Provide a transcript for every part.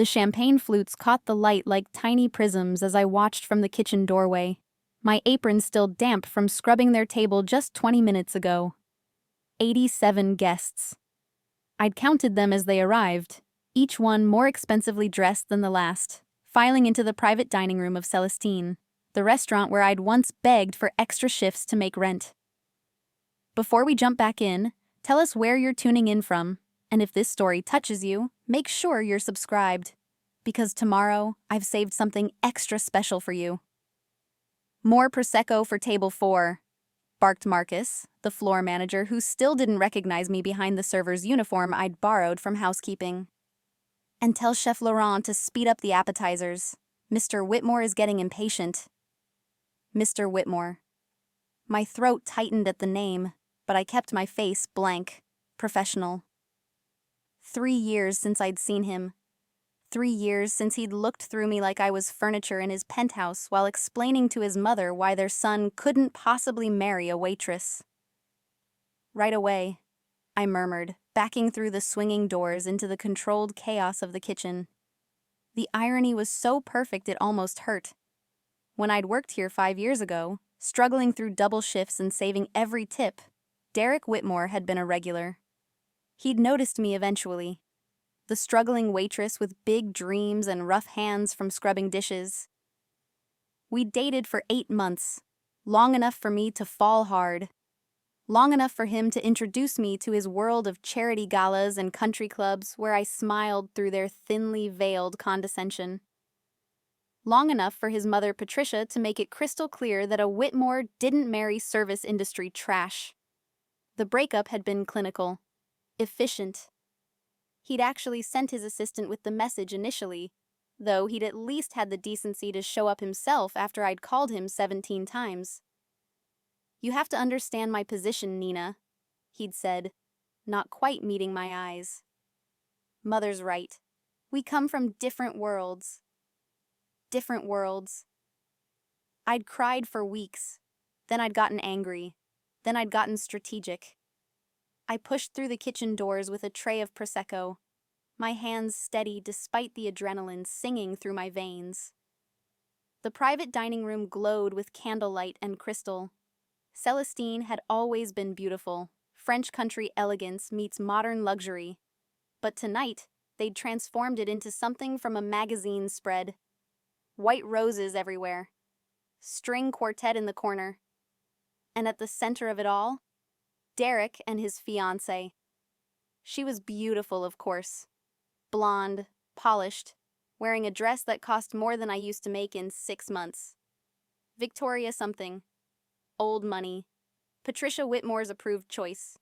The champagne flutes caught the light like tiny prisms as I watched from the kitchen doorway, my apron still damp from scrubbing their table just 20 minutes ago. 87 guests. I'd counted them as they arrived, each one more expensively dressed than the last, filing into the private dining room of Celestine, the restaurant where I'd once begged for extra shifts to make rent. Before we jump back in, tell us where you're tuning in from, and if this story touches you, make sure you're subscribed, because tomorrow I've saved something extra special for you. More prosecco for table 4, barked Marcus, the floor manager who still didn't recognize me behind the server's uniform I'd borrowed from housekeeping. And tell Chef Laurent to speed up the appetizers. Mr. Whitmore is getting impatient. Mr. Whitmore. My throat tightened at the name, but I kept my face blank, professional. 3 years since I'd seen him. 3 years since he'd looked through me like I was furniture in his penthouse while explaining to his mother why their son couldn't possibly marry a waitress. Right away, I murmured, backing through the swinging doors into the controlled chaos of the kitchen. The irony was so perfect it almost hurt. When I'd worked here 5 years ago, struggling through double shifts and saving every tip, Derek Whitmore had been a regular. He'd noticed me eventually. The struggling waitress with big dreams and rough hands from scrubbing dishes. We'd dated for 8 months, long enough for me to fall hard. Long enough for him to introduce me to his world of charity galas and country clubs where I smiled through their thinly veiled condescension. Long enough for his mother Patricia to make it crystal clear that a Whitmore didn't marry service industry trash. The breakup had been clinical, efficient. He'd actually sent his assistant with the message initially, though he'd at least had the decency to show up himself after I'd called him 17 times. "You have to understand my position, Nina," he'd said, not quite meeting my eyes. "Mother's right. We come from different worlds. Different worlds." I'd cried for weeks. Then I'd gotten angry. Then I'd gotten strategic. I pushed through the kitchen doors with a tray of prosecco, my hands steady despite the adrenaline singing through my veins. The private dining room glowed with candlelight and crystal. Celestine had always been beautiful. French country elegance meets modern luxury. But tonight, they'd transformed it into something from a magazine spread. White roses everywhere. String quartet in the corner. And at the center of it all, Derek and his fiancée. She was beautiful, of course. Blonde, polished, wearing a dress that cost more than I used to make in 6 months. Victoria something. Old money. Patricia Whitmore's approved choice.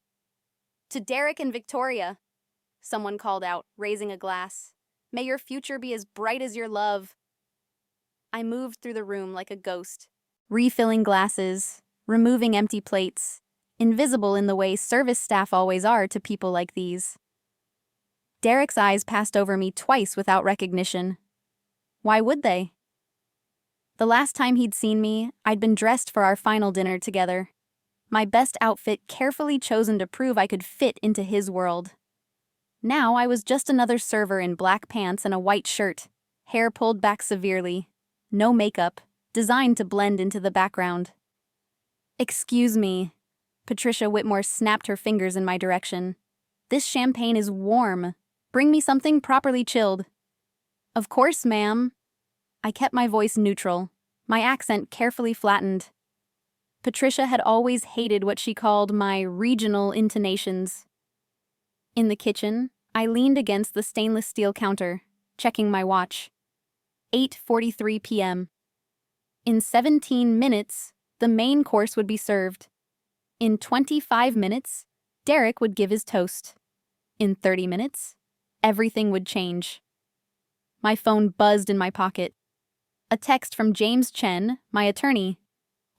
"To Derek and Victoria," someone called out, raising a glass. "May your future be as bright as your love." I moved through the room like a ghost, refilling glasses, removing empty plates, invisible in the way service staff always are to people like these. Derek's eyes passed over me twice without recognition. Why would they? The last time he'd seen me, I'd been dressed for our final dinner together. My best outfit carefully chosen to prove I could fit into his world. Now I was just another server in black pants and a white shirt, hair pulled back severely, no makeup, designed to blend into the background. "Excuse me." Patricia Whitmore snapped her fingers in my direction. "This champagne is warm. Bring me something properly chilled." "Of course, ma'am." I kept my voice neutral, my accent carefully flattened. Patricia had always hated what she called my regional intonations. In the kitchen, I leaned against the stainless steel counter, checking my watch. 8:43 p.m. In 17 minutes, the main course would be served. In 25 minutes, Derek would give his toast. In 30 minutes, everything would change. My phone buzzed in my pocket. A text from James Chen, my attorney.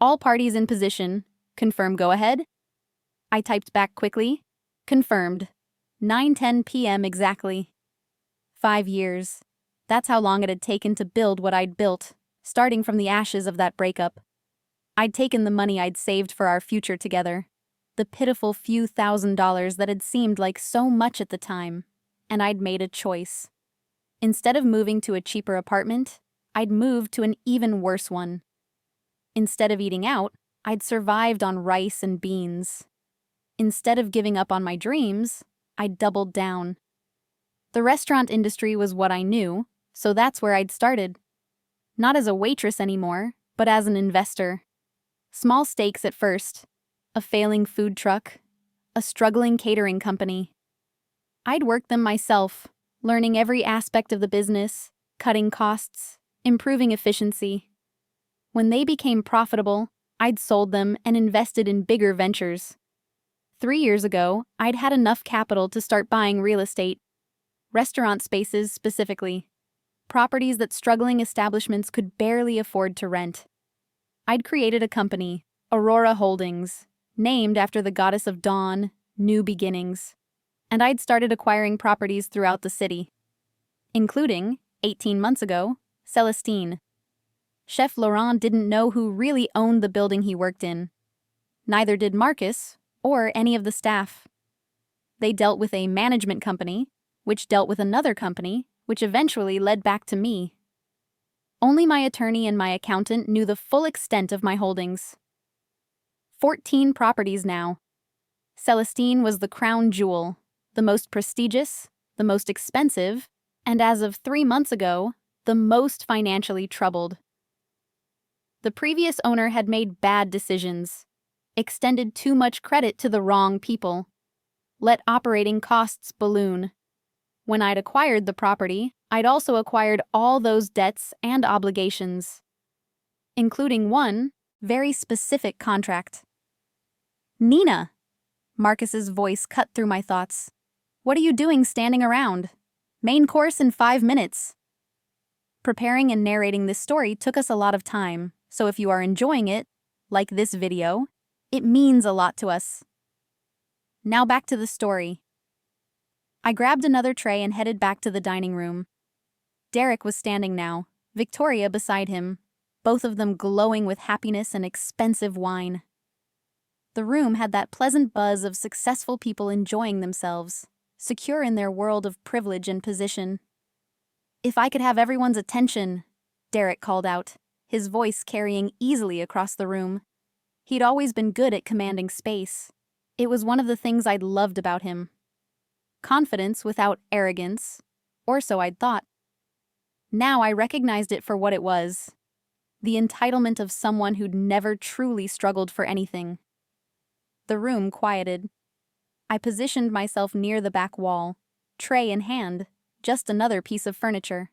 "All parties in position. Confirm go ahead?" I typed back quickly. Confirmed. 9:10 p.m. exactly. 5 years. That's how long it had taken to build what I'd built, starting from the ashes of that breakup. I'd taken the money I'd saved for our future together, the pitiful few $1,000s that had seemed like so much at the time, and I'd made a choice. Instead of moving to a cheaper apartment, I'd moved to an even worse one. Instead of eating out, I'd survived on rice and beans. Instead of giving up on my dreams, I'd doubled down. The restaurant industry was what I knew, so that's where I'd started. Not as a waitress anymore, but as an investor. Small stakes at first. A failing food truck. A struggling catering company. I'd work them myself, learning every aspect of the business, cutting costs, improving efficiency. When they became profitable, I'd sold them and invested in bigger ventures. 3 years ago, I'd had enough capital to start buying real estate. Restaurant spaces specifically. Properties that struggling establishments could barely afford to rent. I'd created a company, Aurora Holdings, named after the goddess of dawn, new beginnings. And I'd started acquiring properties throughout the city, including, 18 months ago, Celestine. Chef Laurent didn't know who really owned the building he worked in. Neither did Marcus or any of the staff. They dealt with a management company, which dealt with another company, which eventually led back to me. Only my attorney and my accountant knew the full extent of my holdings. 14 properties now. Celestine was the crown jewel, the most prestigious, the most expensive, and as of 3 months ago, the most financially troubled. The previous owner had made bad decisions, extended too much credit to the wrong people, let operating costs balloon. When I'd acquired the property, I'd also acquired all those debts and obligations, including one very specific contract. Nina! Marcus's voice cut through my thoughts. What are you doing standing around? Main course in 5 minutes. Preparing and narrating this story took us a lot of time, so if you are enjoying it, like this video, it means a lot to us. Now back to the story. I grabbed another tray and headed back to the dining room. Derek was standing now, Victoria beside him, both of them glowing with happiness and expensive wine. The room had that pleasant buzz of successful people enjoying themselves, secure in their world of privilege and position. If I could have everyone's attention, Derek called out, his voice carrying easily across the room. He'd always been good at commanding space. It was one of the things I'd loved about him. Confidence without arrogance, or so I'd thought. Now I recognized it for what it was. The entitlement of someone who'd never truly struggled for anything. The room quieted. I positioned myself near the back wall, tray in hand, just another piece of furniture.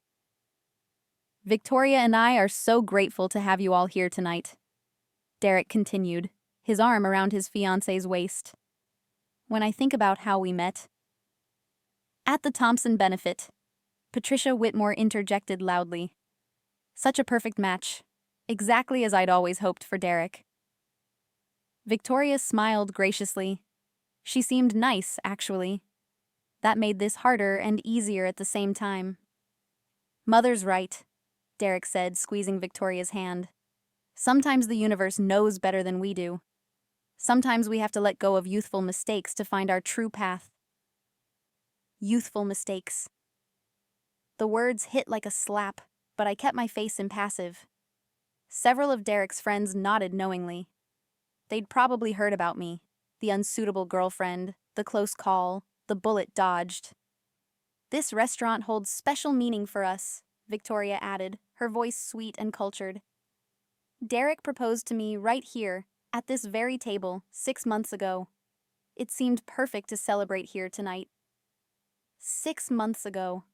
Victoria and I are so grateful to have you all here tonight, Derek continued, his arm around his fiancée's waist. When I think about how we met. At the Thompson benefit, Patricia Whitmore interjected loudly. Such a perfect match, exactly as I'd always hoped for Derek. Victoria smiled graciously. She seemed nice, actually. That made this harder and easier at the same time. Mother's right, Derek said, squeezing Victoria's hand. Sometimes the universe knows better than we do. Sometimes we have to let go of youthful mistakes to find our true path. Youthful mistakes. The words hit like a slap, but I kept my face impassive. Several of Derek's friends nodded knowingly. They'd probably heard about me, the unsuitable girlfriend, the close call, the bullet dodged. This restaurant holds special meaning for us, Victoria added, her voice sweet and cultured. Derek proposed to me right here, at this very table, 6 months ago. It seemed perfect to celebrate here tonight. 6 months ago.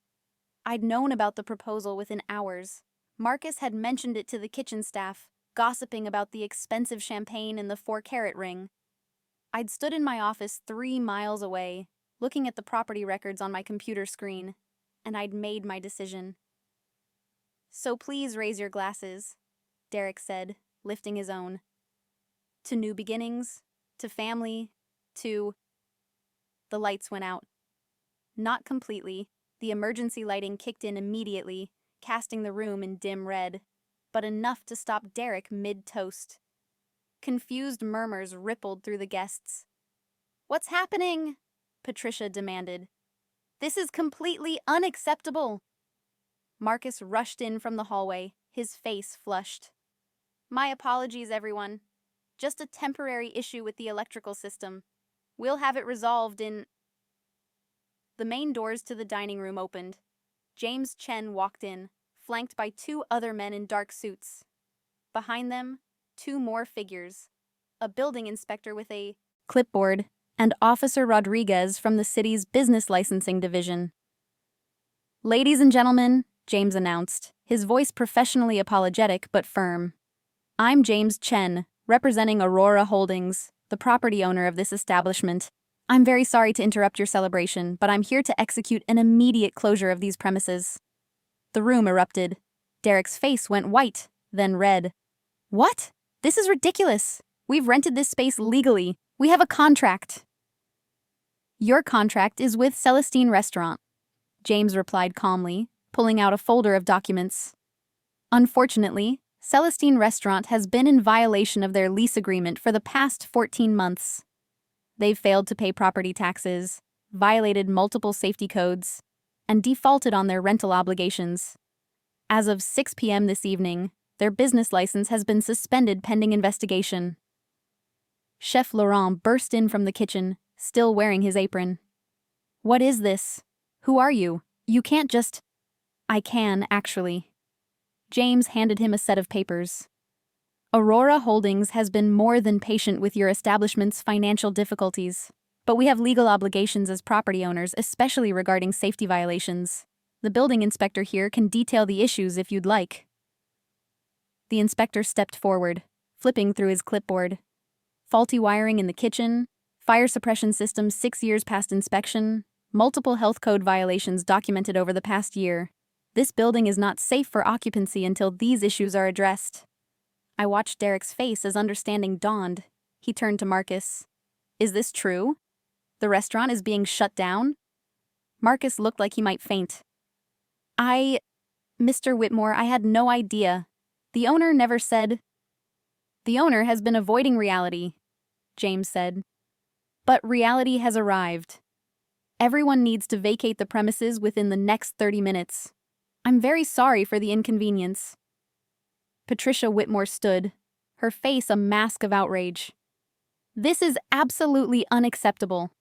I'd known about the proposal within hours. Marcus had mentioned it to the kitchen staff, gossiping about the expensive champagne in the 4-carat ring. I'd stood in my office 3 miles away, looking at the property records on my computer screen, and I'd made my decision. So please raise your glasses, Derek said, lifting his own. To new beginnings, to family, to... The lights went out. Not completely. The emergency lighting kicked in immediately, casting the room in dim red, but enough to stop Derek mid-toast. Confused murmurs rippled through the guests. "What's happening?" Patricia demanded. "This is completely unacceptable." Marcus rushed in from the hallway, his face flushed. My apologies, everyone. Just a temporary issue with the electrical system. We'll have it resolved in... The main doors to the dining room opened. James Chen walked in, flanked by two other men in dark suits. Behind them, two more figures. A building inspector with a clipboard and Officer Rodriguez from the city's business licensing division. Ladies and gentlemen, James announced, his voice professionally apologetic but firm. I'm James Chen, representing Aurora Holdings, the property owner of this establishment. I'm very sorry to interrupt your celebration, but I'm here to execute an immediate closure of these premises. The room erupted. Derek's face went white, then red. What? This is ridiculous. We've rented this space legally. We have a contract. Your contract is with Celestine Restaurant, James replied calmly, pulling out a folder of documents. Unfortunately, Celestine Restaurant has been in violation of their lease agreement for the past 14 months. They've failed to pay property taxes, violated multiple safety codes, and defaulted on their rental obligations. As of 6 p.m. this evening, their business license has been suspended pending investigation. Chef Laurent burst in from the kitchen, still wearing his apron. What is this? Who are you? You can't just... I can, actually. James handed him a set of papers. Aurora Holdings has been more than patient with your establishment's financial difficulties, but we have legal obligations as property owners, especially regarding safety violations. The building inspector here can detail the issues if you'd like. The inspector stepped forward, flipping through his clipboard. Faulty wiring in the kitchen, fire suppression system 6 years past inspection, multiple health code violations documented over the past year. This building is not safe for occupancy until these issues are addressed. I watched Derek's face as understanding dawned. He turned to Marcus. Is this true? The restaurant is being shut down? Marcus looked like he might faint. Mr. Whitmore, I had no idea. The owner never said. The owner has been avoiding reality, James said. But reality has arrived. Everyone needs to vacate the premises within the next 30 minutes. I'm very sorry for the inconvenience. Patricia Whitmore stood, her face a mask of outrage. This is absolutely unacceptable.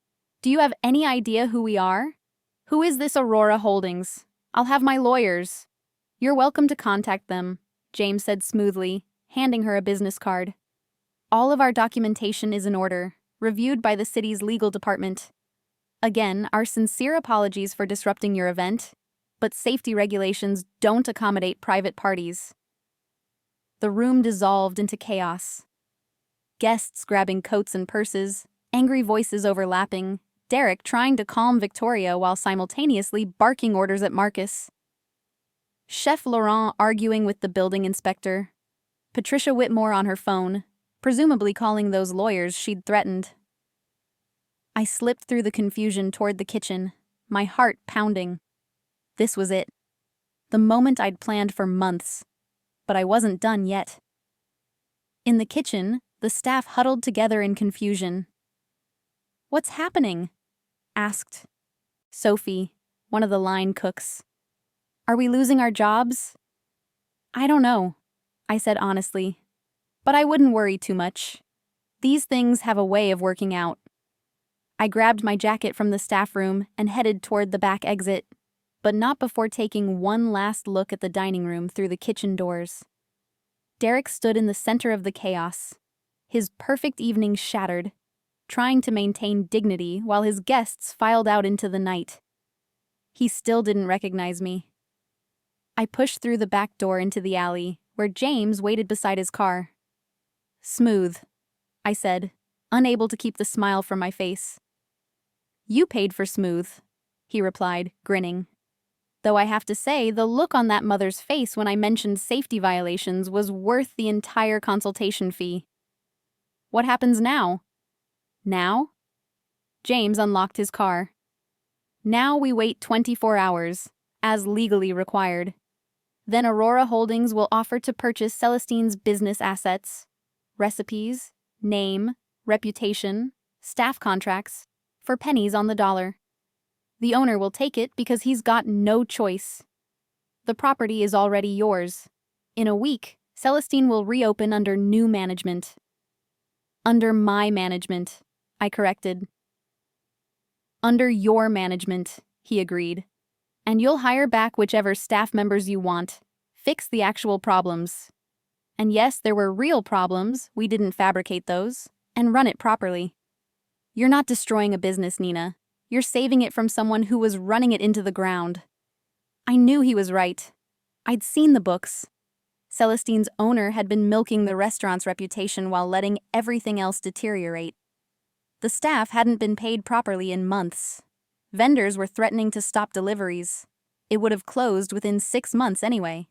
Do you have any idea who we are? Who is this Aurora Holdings? I'll have my lawyers. You're welcome to contact them, James said smoothly, handing her a business card. All of our documentation is in order, reviewed by the city's legal department. Again, our sincere apologies for disrupting your event, but safety regulations don't accommodate private parties. The room dissolved into chaos. Guests grabbing coats and purses, angry voices overlapping, Derek trying to calm Victoria while simultaneously barking orders at Marcus. Chef Laurent arguing with the building inspector. Patricia Whitmore on her phone, presumably calling those lawyers she'd threatened. I slipped through the confusion toward the kitchen, my heart pounding. This was it. The moment I'd planned for months. But I wasn't done yet. In the kitchen, the staff huddled together in confusion. What's happening? Asked Sophie, one of the line cooks. Are we losing our jobs? I don't know, I said honestly. But I wouldn't worry too much. These things have a way of working out. I grabbed my jacket from the staff room and headed toward the back exit, but not before taking one last look at the dining room through the kitchen doors. Derek stood in the center of the chaos, his perfect evening shattered, trying to maintain dignity while his guests filed out into the night. He still didn't recognize me. I pushed through the back door into the alley, where James waited beside his car. Smooth, I said, unable to keep the smile from my face. You paid for smooth, he replied, grinning. Though I have to say, the look on that mother's face when I mentioned safety violations was worth the entire consultation fee. What happens now? Now? James unlocked his car. Now we wait 24 hours, as legally required. Then Aurora Holdings will offer to purchase Celestine's business assets, recipes, name, reputation, staff contracts, for pennies on the dollar. The owner will take it because he's got no choice. The property is already yours. In a week, Celestine will reopen under new management. Under my management, I corrected. Under your management, he agreed. And you'll hire back whichever staff members you want. Fix the actual problems. And yes, there were real problems, we didn't fabricate those, and run it properly. You're not destroying a business, Nina. You're saving it from someone who was running it into the ground. I knew he was right. I'd seen the books. Celestine's owner had been milking the restaurant's reputation while letting everything else deteriorate. The staff hadn't been paid properly in months. Vendors were threatening to stop deliveries. It would have closed within 6 months anyway.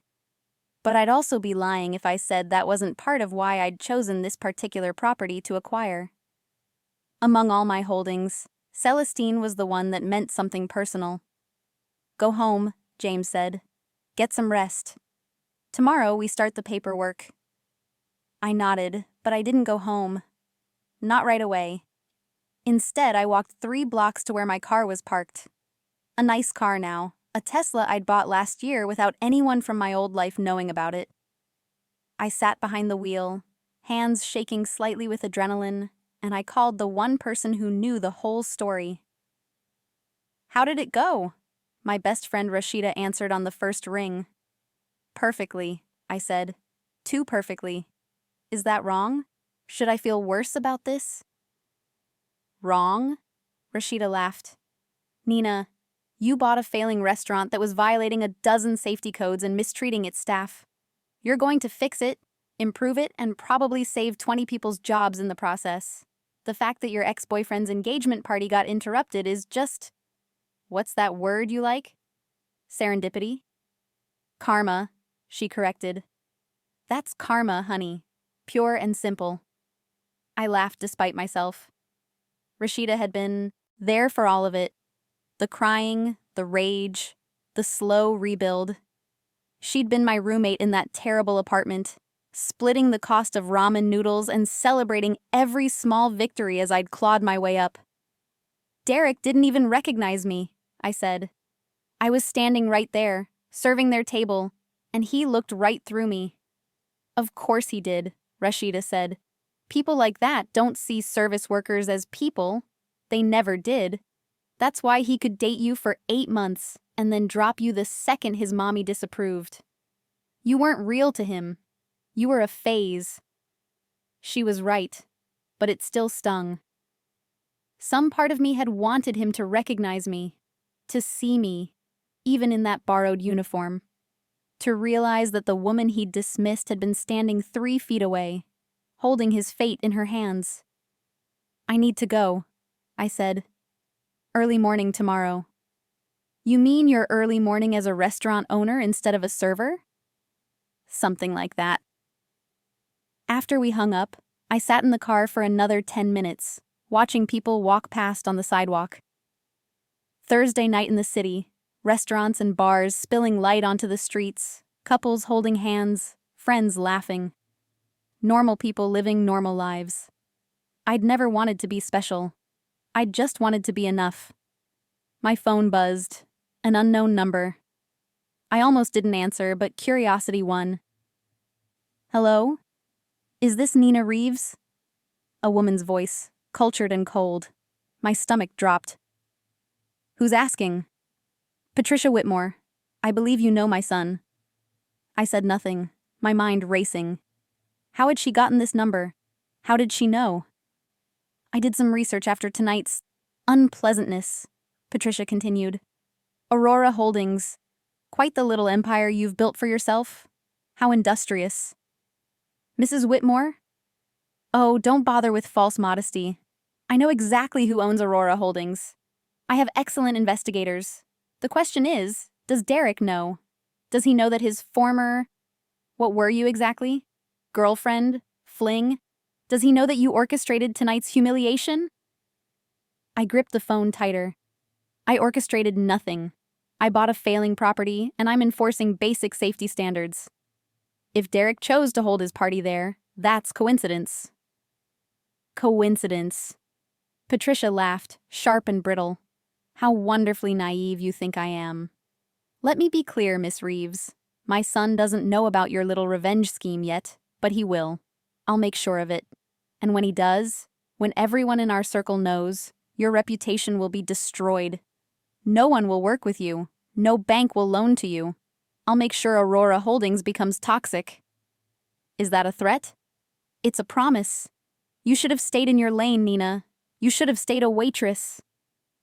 But I'd also be lying if I said that wasn't part of why I'd chosen this particular property to acquire. Among all my holdings, Celestine was the one that meant something personal. Go home, James said. Get some rest. Tomorrow we start the paperwork. I nodded, but I didn't go home. Not right away. Instead, I walked 3 blocks to where my car was parked. A nice car now, a Tesla I'd bought last year without anyone from my old life knowing about it. I sat behind the wheel, hands shaking slightly with adrenaline, and I called the one person who knew the whole story. How did it go? My best friend Rashida answered on the first ring. Perfectly, I said. Too perfectly. Is that wrong? Should I feel worse about this? Wrong? Rashida laughed. Nina, you bought a failing restaurant that was violating a dozen safety codes and mistreating its staff. You're going to fix it, improve it, and probably save 20 people's jobs in the process. The fact that your ex-boyfriend's engagement party got interrupted is just… What's that word you like? Serendipity? Karma, she corrected. That's karma, honey. Pure and simple. I laughed despite myself. Rashida had been there for all of it. The crying, the rage, the slow rebuild. She'd been my roommate in that terrible apartment, splitting the cost of ramen noodles and celebrating every small victory as I'd clawed my way up. Derek didn't even recognize me, I said. I was standing right there, serving their table, and he looked right through me. Of course he did, Rashida said. People like that don't see service workers as people. They never did. That's why he could date you for 8 months and then drop you the second his mommy disapproved. You weren't real to him. You were a phase. She was right, but it still stung. Some part of me had wanted him to recognize me, to see me, even in that borrowed uniform, to realize that the woman he'd dismissed had been standing 3 feet away, holding his fate in her hands. I need to go, I said. Early morning tomorrow. You mean your early morning as a restaurant owner instead of a server? Something like that. After we hung up, I sat in the car for another 10 minutes, watching people walk past on the sidewalk. Thursday night in the city, restaurants and bars spilling light onto the streets, couples holding hands, friends laughing. Normal people living normal lives. I'd never wanted to be special. I'd just wanted to be enough. My phone buzzed. An unknown number. I almost didn't answer, but curiosity won. Hello? Is this Nina Reeves? A woman's voice, cultured and cold. My stomach dropped. Who's asking? Patricia Whitmore. I believe you know my son. I said nothing, my mind racing. How had she gotten this number? How did she know? I did some research after tonight's unpleasantness, Patricia continued. Aurora Holdings. Quite the little empire you've built for yourself. How industrious. Mrs. Whitmore? Oh, don't bother with false modesty. I know exactly who owns Aurora Holdings. I have excellent investigators. The question is, does Derek know? Does he know that his former… What were you exactly? Girlfriend? Fling? Does he know that you orchestrated tonight's humiliation? I gripped the phone tighter. I orchestrated nothing. I bought a failing property, and I'm enforcing basic safety standards. If Derek chose to hold his party there, that's coincidence. Coincidence. Patricia laughed, sharp and brittle. How wonderfully naive you think I am. Let me be clear, Miss Reeves. My son doesn't know about your little revenge scheme yet, but he will. I'll make sure of it. And when he does, when everyone in our circle knows, your reputation will be destroyed. No one will work with you. No bank will loan to you. I'll make sure Aurora Holdings becomes toxic. Is that a threat? It's a promise. You should have stayed in your lane, Nina. You should have stayed a waitress.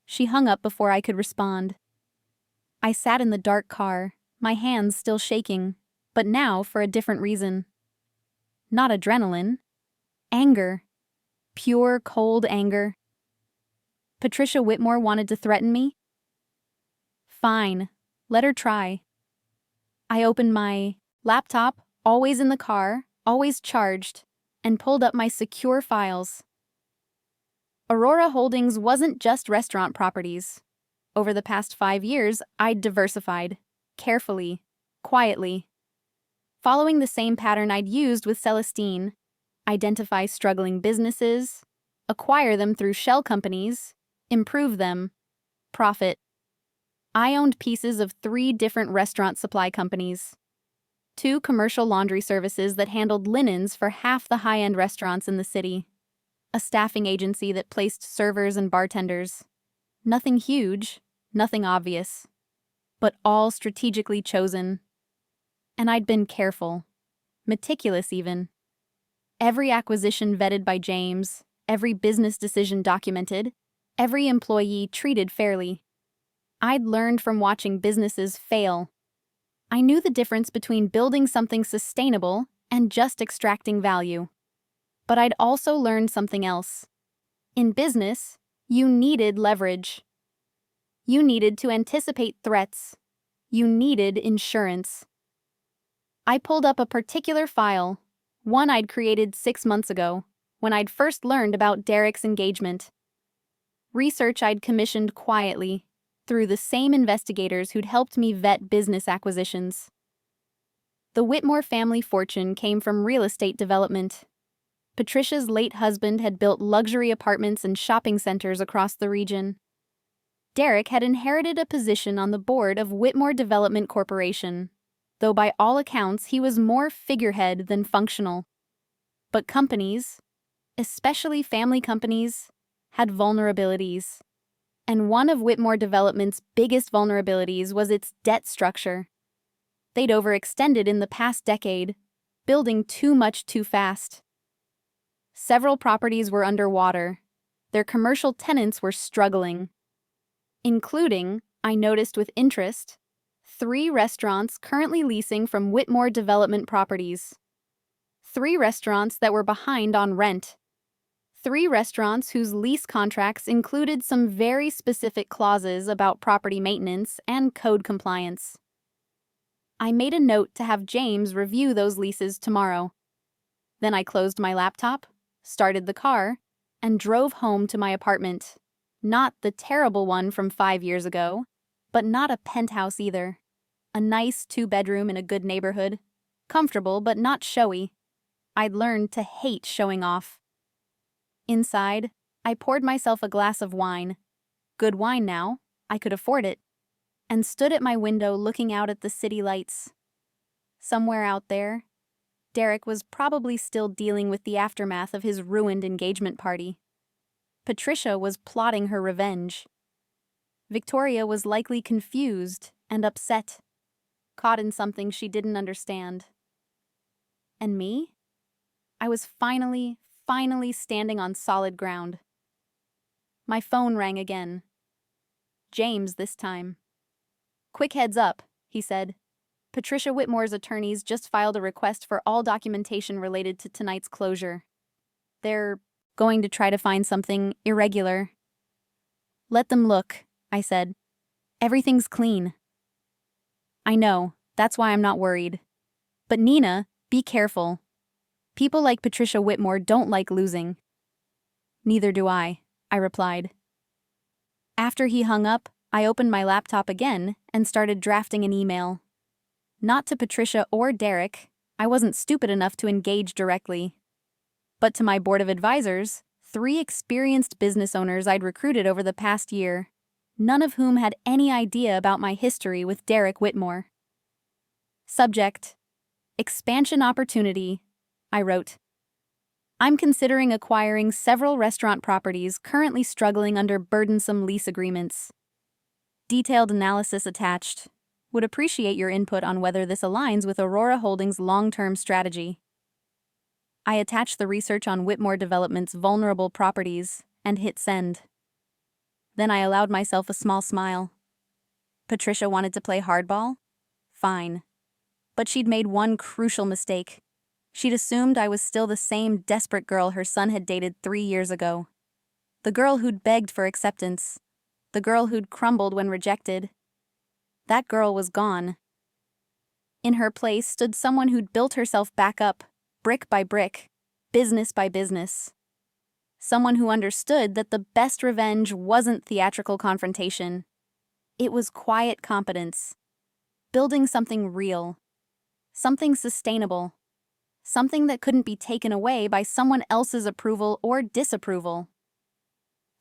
She hung up before I could respond. I sat in the dark car, my hands still shaking, but now for a different reason. Not adrenaline. Anger. Pure, cold anger. Patricia Whitmore wanted to threaten me? Fine. Let her try. I opened my laptop, always in the car, always charged, and pulled up my secure files. Aurora Holdings wasn't just restaurant properties. Over the past 5 years, I'd diversified, carefully, quietly. Following the same pattern I'd used with Celestine: identify struggling businesses, acquire them through shell companies, improve them, profit. I owned pieces of 3 different restaurant supply companies, 2 commercial laundry services that handled linens for half the high-end restaurants in the city, a staffing agency that placed servers and bartenders. Nothing huge, nothing obvious, but all strategically chosen. And I'd been careful, meticulous even. Every acquisition vetted by James, every business decision documented, every employee treated fairly. I'd learned from watching businesses fail. I knew the difference between building something sustainable and just extracting value. But I'd also learned something else. In business, you needed leverage. You needed to anticipate threats. You needed insurance. I pulled up a particular file, one I'd created 6 months ago, when I'd first learned about Derek's engagement. Research I'd commissioned quietly, through the same investigators who'd helped me vet business acquisitions. The Whitmore family fortune came from real estate development. Patricia's late husband had built luxury apartments and shopping centers across the region. Derek had inherited a position on the board of Whitmore Development Corporation, though by all accounts he was more figurehead than functional. But companies, especially family companies, had vulnerabilities. And one of Whitmore Development's biggest vulnerabilities was its debt structure. They'd overextended in the past decade, building too much too fast. Several properties were underwater. Their commercial tenants were struggling. Including, I noticed with interest, 3 restaurants currently leasing from Whitmore Development properties. 3 restaurants that were behind on rent. 3 restaurants whose lease contracts included some very specific clauses about property maintenance and code compliance. I made a note to have James review those leases tomorrow. Then I closed my laptop, started the car, and drove home to my apartment. Not the terrible one from 5 years ago, but not a penthouse either. A nice 2-bedroom in a good neighborhood. Comfortable but not showy. I'd learned to hate showing off. Inside, I poured myself a glass of wine. Good wine now, I could afford it. And stood at my window looking out at the city lights. Somewhere out there, Derek was probably still dealing with the aftermath of his ruined engagement party. Patricia was plotting her revenge. Victoria was likely confused and upset, caught in something she didn't understand. And me? I was finally standing on solid ground. My phone rang again. James this time. "Quick heads up," he said. "Patricia Whitmore's attorneys just filed a request for all documentation related to tonight's closure. They're going to try to find something irregular." "Let them look," I said. "Everything's clean." "I know, that's why I'm not worried. But Nina, be careful. People like Patricia Whitmore don't like losing." "Neither do I," I replied. After he hung up, I opened my laptop again and started drafting an email. Not to Patricia or Derek, I wasn't stupid enough to engage directly. But to my board of advisors, 3 experienced business owners I'd recruited over the past year. none of whom had any idea about my history with Derek Whitmore. Subject: Expansion opportunity, I wrote. I'm considering acquiring several restaurant properties currently struggling under burdensome lease agreements. Detailed analysis attached. Would appreciate your input on whether this aligns with Aurora Holdings' long-term strategy. I attached the research on Whitmore Development's vulnerable properties and hit send. Then I allowed myself a small smile. Patricia wanted to play hardball? Fine. But she'd made one crucial mistake. She'd assumed I was still the same desperate girl her son had dated 3 years ago. The girl who'd begged for acceptance. The girl who'd crumbled when rejected. That girl was gone. In her place stood someone who'd built herself back up, brick by brick, business by business. Someone who understood that the best revenge wasn't theatrical confrontation. It was quiet competence. Building something real. Something sustainable. Something that couldn't be taken away by someone else's approval or disapproval.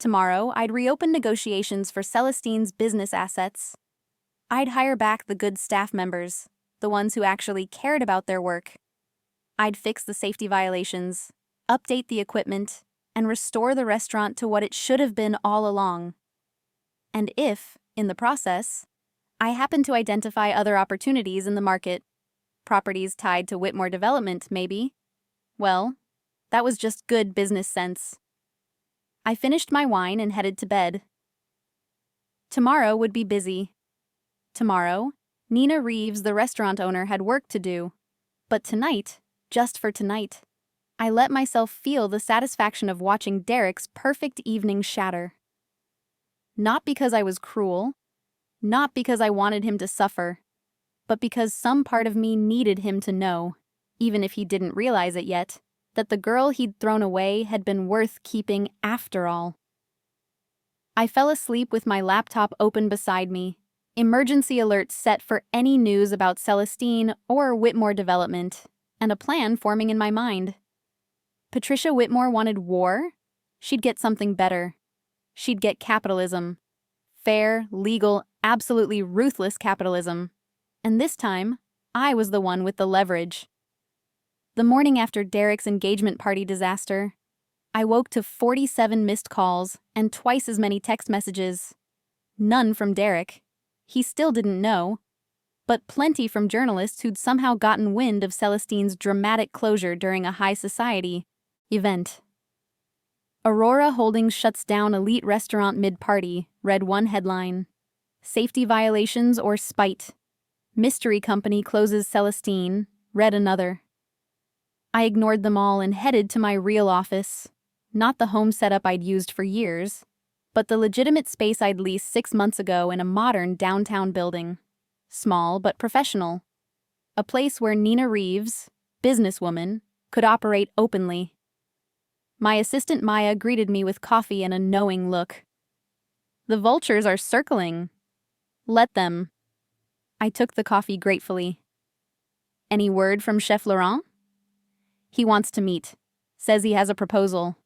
Tomorrow, I'd reopen negotiations for Celestine's business assets. I'd hire back the good staff members, the ones who actually cared about their work. I'd fix the safety violations, update the equipment, and restore the restaurant to what it should have been all along. And if, in the process, I happen to identify other opportunities in the market, properties tied to Whitmore Development, maybe, well, that was just good business sense. I finished my wine and headed to bed. Tomorrow would be busy. Tomorrow, Nina Reeves, the restaurant owner, had work to do. But tonight, just for tonight, I let myself feel the satisfaction of watching Derek's perfect evening shatter. Not because I was cruel, not because I wanted him to suffer, but because some part of me needed him to know, even if he didn't realize it yet, that the girl he'd thrown away had been worth keeping after all. I fell asleep with my laptop open beside me, emergency alerts set for any news about Celestine or Whitmore Development, and a plan forming in my mind. Patricia Whitmore wanted war? She'd get something better. She'd get capitalism. Fair, legal, absolutely ruthless capitalism. And this time, I was the one with the leverage. The morning after Derek's engagement party disaster, I woke to 47 missed calls and twice as many text messages. None from Derek. He still didn't know. But plenty from journalists who'd somehow gotten wind of Celestine's dramatic closure during a high society event. Aurora Holdings shuts down elite restaurant mid-party, read one headline. Safety violations or spite. Mystery company closes Celestine, read another. I ignored them all and headed to my real office. Not the home setup I'd used for years, but the legitimate space I'd leased 6 months ago in a modern downtown building. Small but professional. A place where Nina Reeves, businesswoman, could operate openly. My assistant Maya greeted me with coffee and a knowing look. The vultures are circling. Let them. I took the coffee gratefully. Any word from Chef Laurent? He wants to meet. Says he has a proposal.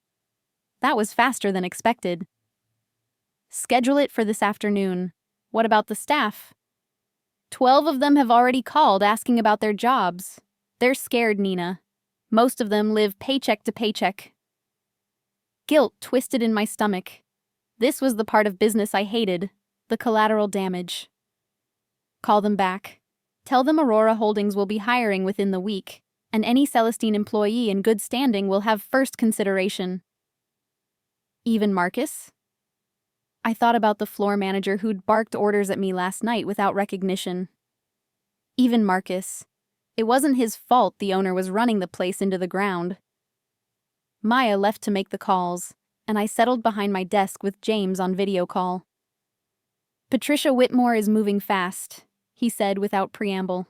That was faster than expected. Schedule it for this afternoon. What about the staff? 12 of them have already called asking about their jobs. They're scared, Nina. Most of them live paycheck to paycheck. Guilt twisted in my stomach. This was the part of business I hated, the collateral damage. Call them back. Tell them Aurora Holdings will be hiring within the week, and any Celestine employee in good standing will have first consideration. Even Marcus? I thought about the floor manager who'd barked orders at me last night without recognition. Even Marcus. It wasn't his fault the owner was running the place into the ground. Maya left to make the calls, and I settled behind my desk with James on video call. Patricia Whitmore is moving fast, he said without preamble.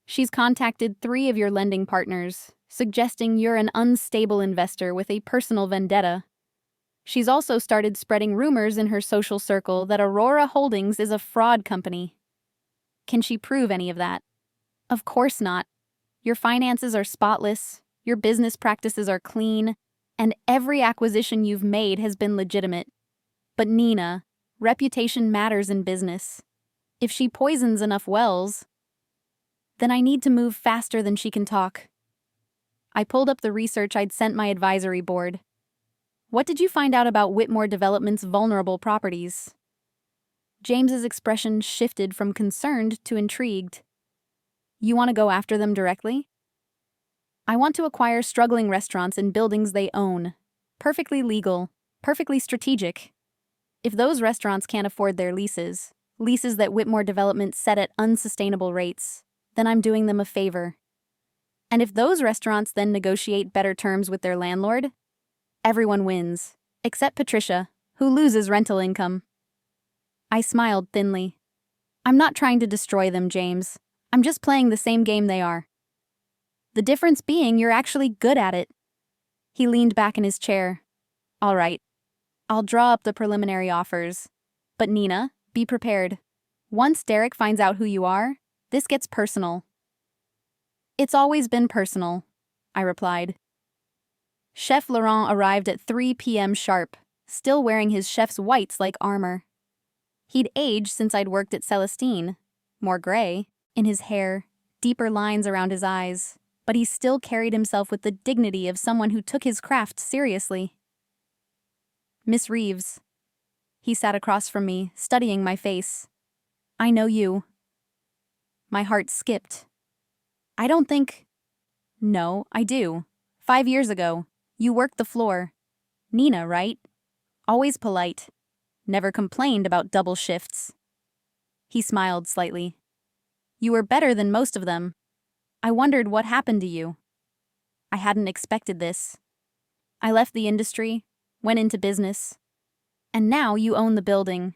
She's contacted 3 of your lending partners, suggesting you're an unstable investor with a personal vendetta. She's also started spreading rumors in her social circle that Aurora Holdings is a fraud company. Can she prove any of that? Of course not. Your finances are spotless, your business practices are clean, and every acquisition you've made has been legitimate. But Nina, Reputation matters in business. If she poisons enough wells, then I need to move faster than she can talk. I pulled up the research I'd sent my advisory board. What did you find out about Whitmore Development's vulnerable properties? James's expression shifted from concerned to intrigued. You want to go after them directly? I want to acquire struggling restaurants in buildings they own. Perfectly legal, perfectly strategic. If those restaurants can't afford their leases that Whitmore Development set at unsustainable rates, then I'm doing them a favor. And if those restaurants then negotiate better terms with their landlord, everyone wins, except Patricia, who loses rental income. I smiled thinly. I'm not trying to destroy them, James. I'm just playing the same game they are. The difference being you're actually good at it. He leaned back in his chair. All right. I'll draw up the preliminary offers. But Nina, be prepared. Once Derek finds out who you are, this gets personal. It's always been personal, I replied. Chef Laurent arrived at 3 p.m. sharp, still wearing his chef's whites like armor. He'd aged since I'd worked at Celestine, more gray, in his hair, deeper lines around his eyes, but he still carried himself with the dignity of someone who took his craft seriously. Miss Reeves. He sat across from me, studying my face. I know you. My heart skipped. I don't think... No, I do. 5 years ago, you worked the floor. Nina, right? Always polite. Never complained about double shifts. He smiled slightly. You were better than most of them. I wondered what happened to you. I hadn't expected this. I left the industry, went into business, and now you own the building.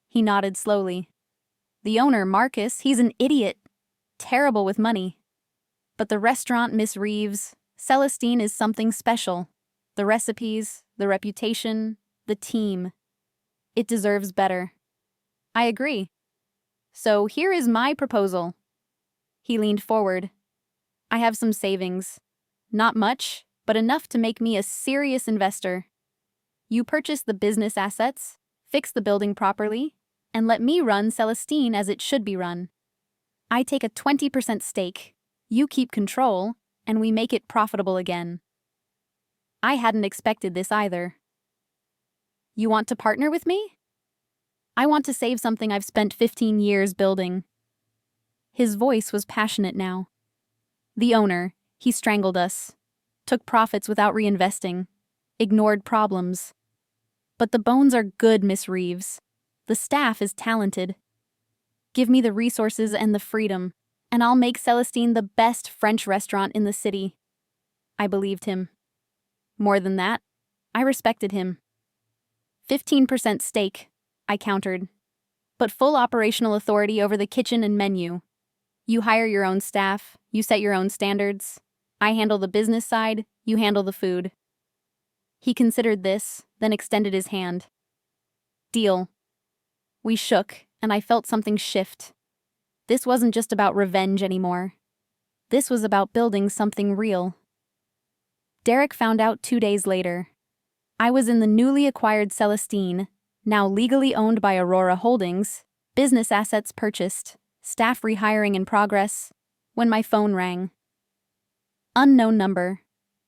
He nodded slowly. The owner, Marcus, he's an idiot. Terrible with money. But the restaurant, Miss Reeves, Celestine is something special. The recipes, the reputation, the team. It deserves better. I agree. So here is my proposal. He leaned forward. I have some savings. Not much, but enough to make me a serious investor. You purchase the business assets, fix the building properly, and let me run Celestine as it should be run. I take a 20% stake, you keep control, and we make it profitable again. I hadn't expected this either. You want to partner with me? I want to save something I've spent 15 years building. His voice was passionate now. The owner, he strangled us, took profits without reinvesting, ignored problems. But the bones are good, Miss Reeves. The staff is talented. Give me the resources and the freedom, and I'll make Celestine the best French restaurant in the city. I believed him. More than that, I respected him. 15% stake, I countered. But full operational authority over the kitchen and menu. You hire your own staff, you set your own standards. I handle the business side, you handle the food. He considered this, then extended his hand. Deal. We shook, and I felt something shift. This wasn't just about revenge anymore. This was about building something real. Derek found out 2 days later. I was in the newly acquired Celestine, now legally owned by Aurora Holdings, business assets purchased, staff rehiring in progress, when my phone rang. Unknown number,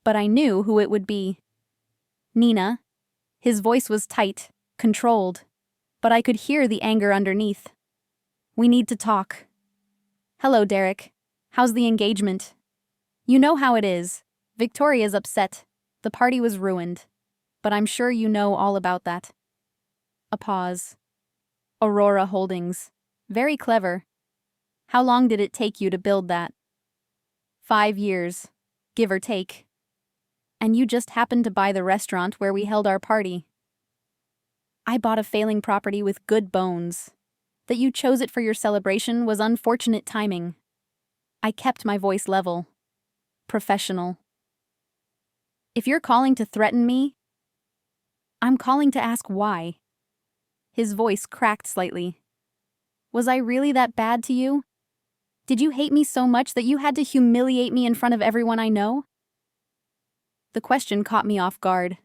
but I knew who it would be. Nina. His voice was tight, controlled, but I could hear the anger underneath. We need to talk. Hello, Derek. How's the engagement? You know how it is. Victoria's upset. The party was ruined. But I'm sure you know all about that. A pause. Aurora Holdings. Very clever. How long did it take you to build that? 5 years, give or take. And you just happened to buy the restaurant where we held our party. I bought a failing property with good bones. That you chose it for your celebration was unfortunate timing. I kept my voice level. Professional. If you're calling to threaten me, I'm calling to ask why. His voice cracked slightly. Was I really that bad to you? Did you hate me so much that you had to humiliate me in front of everyone I know? The question caught me off guard.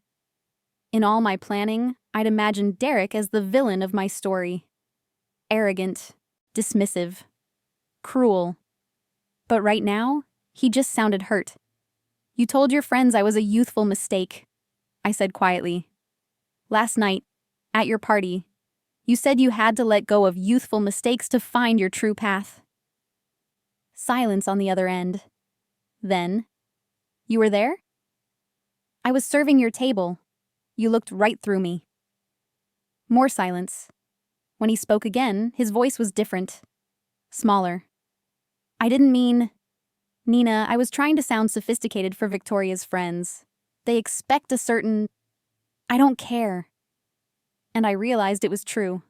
In all my planning, I'd imagined Derek as the villain of my story. Arrogant, dismissive, cruel. But right now, he just sounded hurt. "You told your friends I was a youthful mistake," I said quietly. "Last night, at your party, you said you had to let go of youthful mistakes to find your true path." Silence on the other end. Then, "You were there?" "I was serving your table. You looked right through me." More silence. When he spoke again, his voice was different. Smaller. "I didn't mean... Nina, I was trying to sound sophisticated for Victoria's friends. They expect a certain... I don't care." And I realized it was true.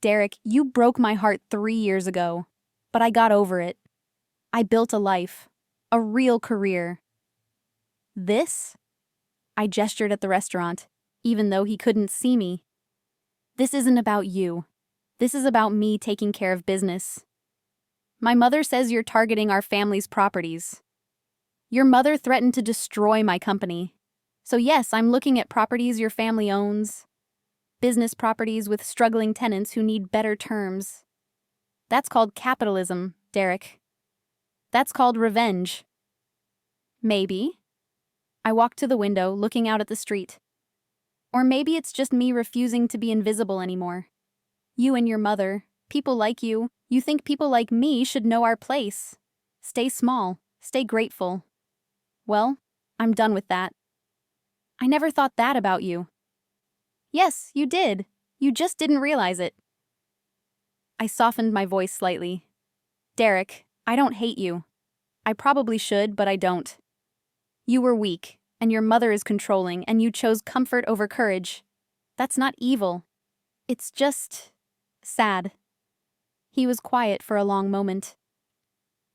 "Derek, you broke my heart 3 years ago. But I got over it. I built a life. A real career. This?" I gestured at the restaurant, even though he couldn't see me. "This isn't about you. This is about me taking care of business. My mother says you're targeting our family's properties. Your mother threatened to destroy my company. So yes, I'm looking at properties your family owns. Business properties with struggling tenants who need better terms. That's called capitalism, Derek. That's called revenge." "Maybe." I walked to the window, looking out at the street. "Or maybe it's just me refusing to be invisible anymore. You and your mother, people like you think people like me should know our place. Stay small, stay grateful. Well, I'm done with that." "I never thought that about you." "Yes, you did. You just didn't realize it." I softened my voice slightly. "Derek, I don't hate you. I probably should, but I don't. You were weak, and your mother is controlling, and you chose comfort over courage. That's not evil. It's just... sad." He was quiet for a long moment.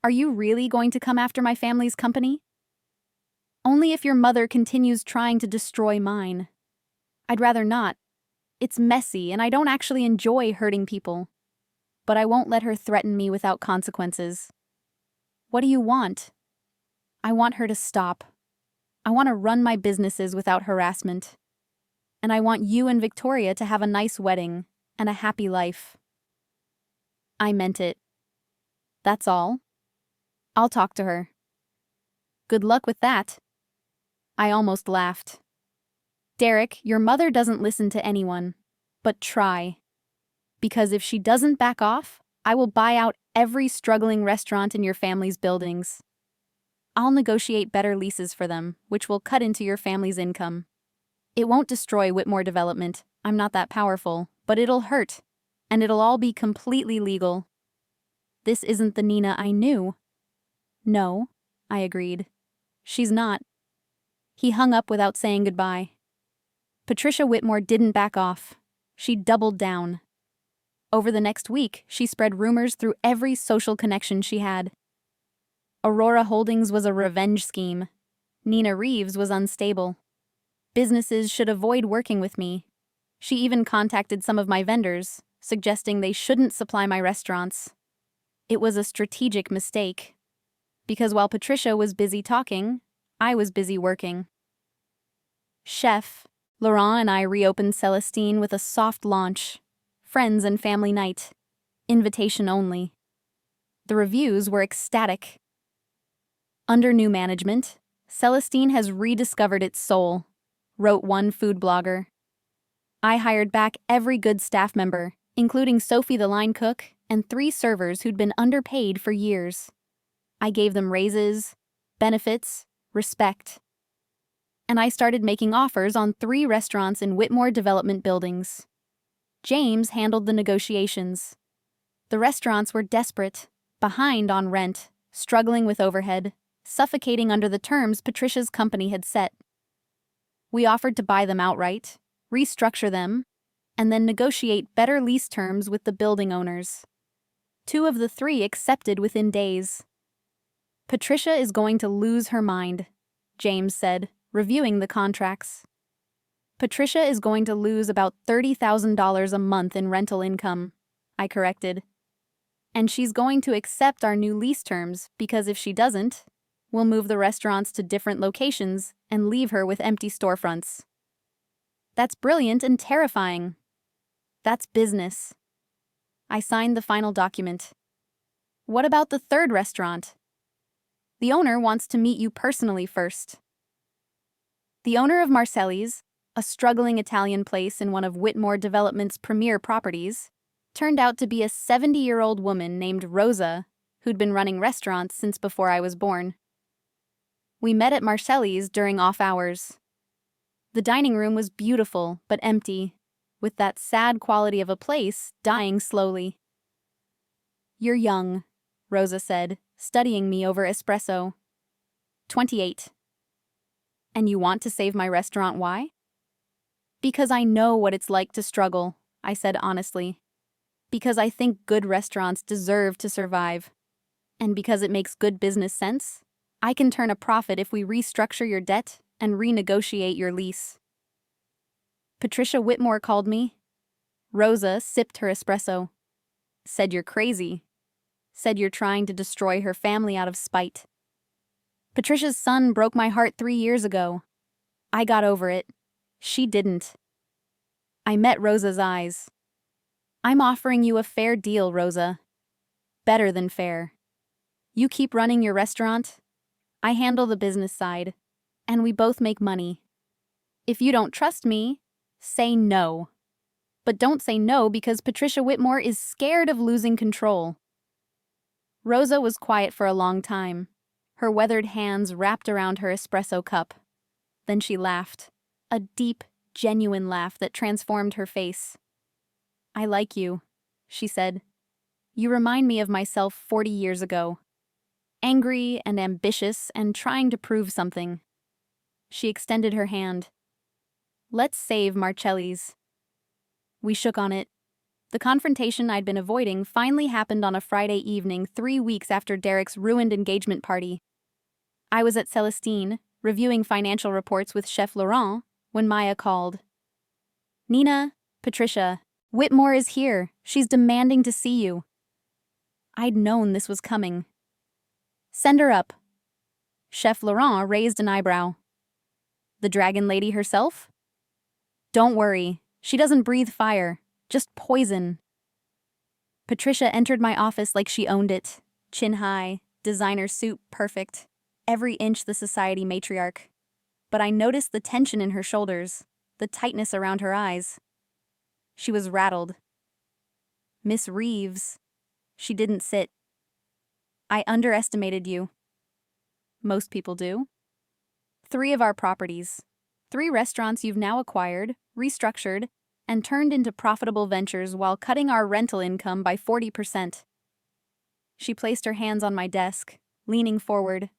"Are you really going to come after my family's company?" "Only if your mother continues trying to destroy mine. I'd rather not. It's messy, and I don't actually enjoy hurting people. But I won't let her threaten me without consequences." "What do you want?" "I want her to stop. I want to run my businesses without harassment. And I want you and Victoria to have a nice wedding and a happy life." I meant it. "That's all? I'll talk to her." "Good luck with that." I almost laughed. "Derek, your mother doesn't listen to anyone. But try. Because if she doesn't back off, I will buy out every struggling restaurant in your family's buildings. I'll negotiate better leases for them, which will cut into your family's income. It won't destroy Whitmore development. I'm not that powerful, but it'll hurt. And it'll all be completely legal." This isn't the Nina I knew. "No," I agreed. "She's not." He hung up without saying goodbye. Patricia Whitmore didn't back off. She doubled down. Over the next week, she spread rumors through every social connection she had. Aurora Holdings was a revenge scheme. Nina Reeves was unstable. Businesses should avoid working with me. She even contacted some of my vendors, suggesting they shouldn't supply my restaurants. It was a strategic mistake. Because while Patricia was busy talking, I was busy working. Chef Laurent and I reopened Celestine with a soft launch. Friends and family night. Invitation only. The reviews were ecstatic. Under new management, Celestine has rediscovered its soul, wrote one food blogger. I hired back every good staff member, including Sophie the line cook and 3 servers who'd been underpaid for years. I gave them raises, benefits, respect. And I started making offers on 3 restaurants in Whitmore development buildings. James handled the negotiations. The restaurants were desperate, behind on rent, struggling with overhead, suffocating under the terms Patricia's company had set. We offered to buy them outright, restructure them, and then negotiate better lease terms with the building owners. 2 of the 3 accepted within days. "Patricia is going to lose her mind," James said, reviewing the contracts. "Patricia is going to lose about $30,000 a month in rental income," I corrected. "And she's going to accept our new lease terms because if she doesn't, we'll move the restaurants to different locations and leave her with empty storefronts." That's brilliant and terrifying. That's business. I signed the final document. What about the third restaurant? The owner wants to meet you personally first. The owner of Marcelli's, a struggling Italian place in one of Whitmore Development's premier properties, turned out to be a 70-year-old woman named Rosa, who'd been running restaurants since before I was born. We met at Marcelli's during off hours. The dining room was beautiful but empty, with that sad quality of a place dying slowly. You're young, Rosa said, studying me over espresso. 28. And you want to save my restaurant, why? Because I know what it's like to struggle, I said honestly. Because I think good restaurants deserve to survive. And because it makes good business sense, I can turn a profit if we restructure your debt and renegotiate your lease. Patricia Whitmore called me. Rosa sipped her espresso. Said you're crazy. Said you're trying to destroy her family out of spite. Patricia's son broke my heart 3 years ago. I got over it. She didn't. I met Rosa's eyes. I'm offering you a fair deal, Rosa. Better than fair. You keep running your restaurant. I handle the business side. And we both make money. If you don't trust me, say no. But don't say no because Patricia Whitmore is scared of losing control. Rosa was quiet for a long time, her weathered hands wrapped around her espresso cup. Then she laughed, a deep, genuine laugh that transformed her face. I like you, she said. You remind me of myself 40 years ago. Angry and ambitious and trying to prove something. She extended her hand. Let's save Marcelli's. We shook on it. The confrontation I'd been avoiding finally happened on a Friday evening 3 weeks after Derek's ruined engagement party. I was at Celestine, reviewing financial reports with Chef Laurent, when Maya called. Nina, Patricia, Whitmore is here. She's demanding to see you. I'd known this was coming. Send her up. Chef Laurent raised an eyebrow. The dragon lady herself? Don't worry, she doesn't breathe fire. Just poison. Patricia entered my office like she owned it. Chin high, designer suit perfect, every inch the society matriarch. But I noticed the tension in her shoulders, the tightness around her eyes. She was rattled. Miss Reeves. She didn't sit. I underestimated you. Most people do. 3 of our properties. 3 restaurants you've now acquired, restructured, and turned into profitable ventures while cutting our rental income by 40%. She placed her hands on my desk, leaning forward.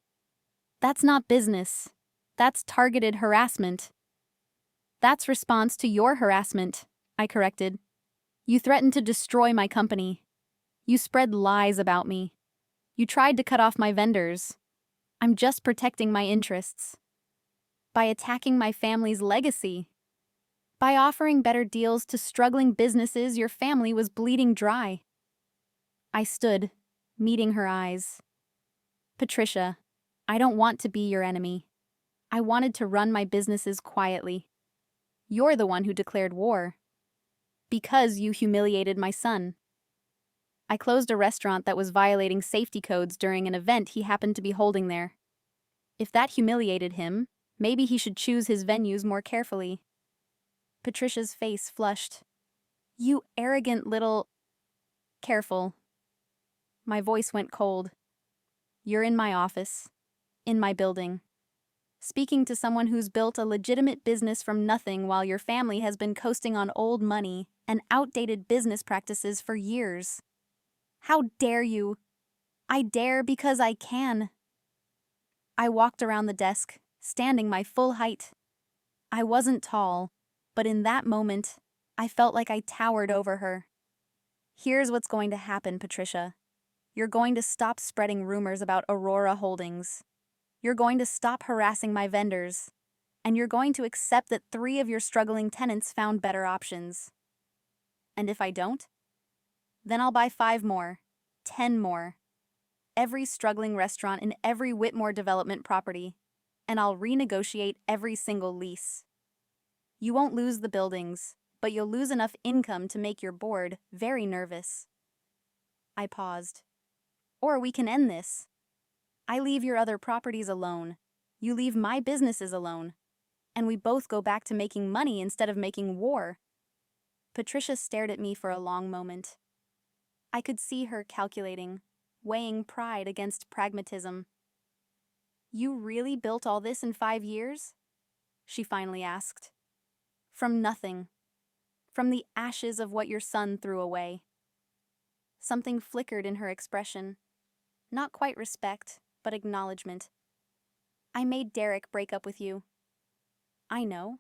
That's not business. That's targeted harassment. That's response to your harassment, I corrected. You threatened to destroy my company. You spread lies about me. You tried to cut off my vendors. I'm just protecting my interests. By attacking my family's legacy. By offering better deals to struggling businesses your family was bleeding dry. I stood, meeting her eyes. Patricia, I don't want to be your enemy. I wanted to run my businesses quietly. You're the one who declared war. Because you humiliated my son. I closed a restaurant that was violating safety codes during an event he happened to be holding there. If that humiliated him, maybe he should choose his venues more carefully. Patricia's face flushed. You arrogant little... Careful. My voice went cold. You're in my office. In my building. Speaking to someone who's built a legitimate business from nothing while your family has been coasting on old money and outdated business practices for years. How dare you? I dare because I can. I walked around the desk, standing my full height. I wasn't tall, but in that moment, I felt like I towered over her. Here's what's going to happen, Patricia. You're going to stop spreading rumors about Aurora Holdings. You're going to stop harassing my vendors. And you're going to accept that 3 of your struggling tenants found better options. And if I don't? Then I'll buy 5 more, 10 more. Every struggling restaurant in every Whitmore development property. And I'll renegotiate every single lease. You won't lose the buildings, but you'll lose enough income to make your board very nervous. I paused. Or we can end this. I leave your other properties alone. You leave my businesses alone. And we both go back to making money instead of making war. Patricia stared at me for a long moment. I could see her calculating, weighing pride against pragmatism. You really built all this in 5 years? She finally asked. From nothing. From the ashes of what your son threw away. Something flickered in her expression. Not quite respect, but acknowledgement. I made Derek break up with you. I know.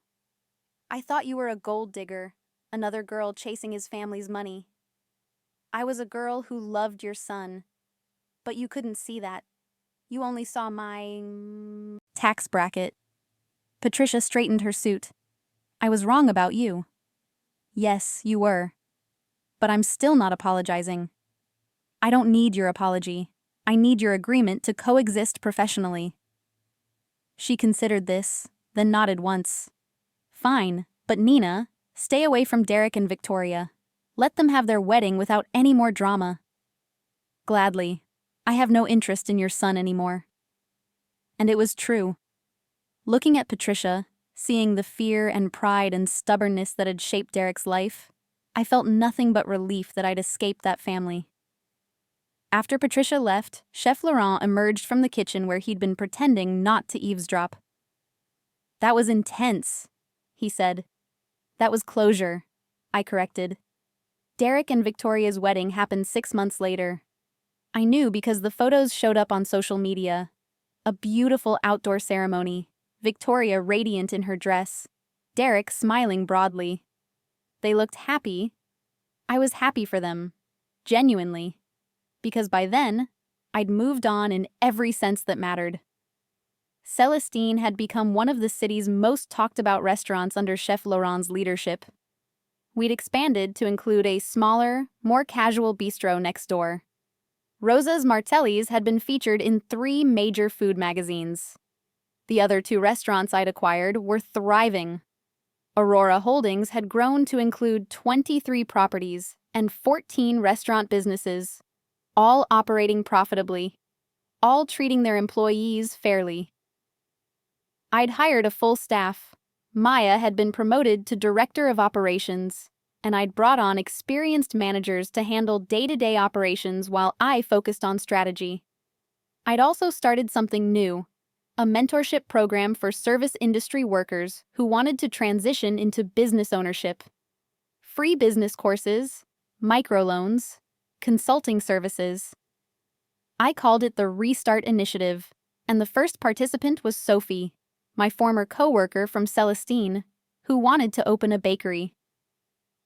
I thought you were a gold digger, another girl chasing his family's money. I was a girl who loved your son. But you couldn't see that. You only saw my tax bracket. Patricia straightened her suit. I was wrong about you. Yes, you were. But I'm still not apologizing. I don't need your apology. I need your agreement to coexist professionally. She considered this, then nodded once. Fine, but Nina, stay away from Derek and Victoria. Let them have their wedding without any more drama. Gladly. I have no interest in your son anymore. And it was true. Looking at Patricia, seeing the fear and pride and stubbornness that had shaped Derek's life, I felt nothing but relief that I'd escaped that family. After Patricia left, Chef Laurent emerged from the kitchen where he'd been pretending not to eavesdrop. That was intense, he said. That was closure, I corrected. Derek and Victoria's wedding happened 6 months later. I knew because the photos showed up on social media. A beautiful outdoor ceremony, Victoria radiant in her dress, Derek smiling broadly. They looked happy. I was happy for them, genuinely, because by then, I'd moved on in every sense that mattered. Celestine had become one of the city's most talked about restaurants under Chef Laurent's leadership. We'd expanded to include a smaller, more casual bistro next door. Rosa's Martelli's had been featured in 3 major food magazines. The other 2 restaurants I'd acquired were thriving. Aurora Holdings had grown to include 23 properties and 14 restaurant businesses, all operating profitably, all treating their employees fairly. I'd hired a full staff. Maya had been promoted to Director of Operations, and I'd brought on experienced managers to handle day-to-day operations while I focused on strategy. I'd also started something new, a mentorship program for service industry workers who wanted to transition into business ownership. Free business courses, microloans, consulting services. I called it the Restart Initiative, and the first participant was Sophie, my former co-worker from Celestine, who wanted to open a bakery.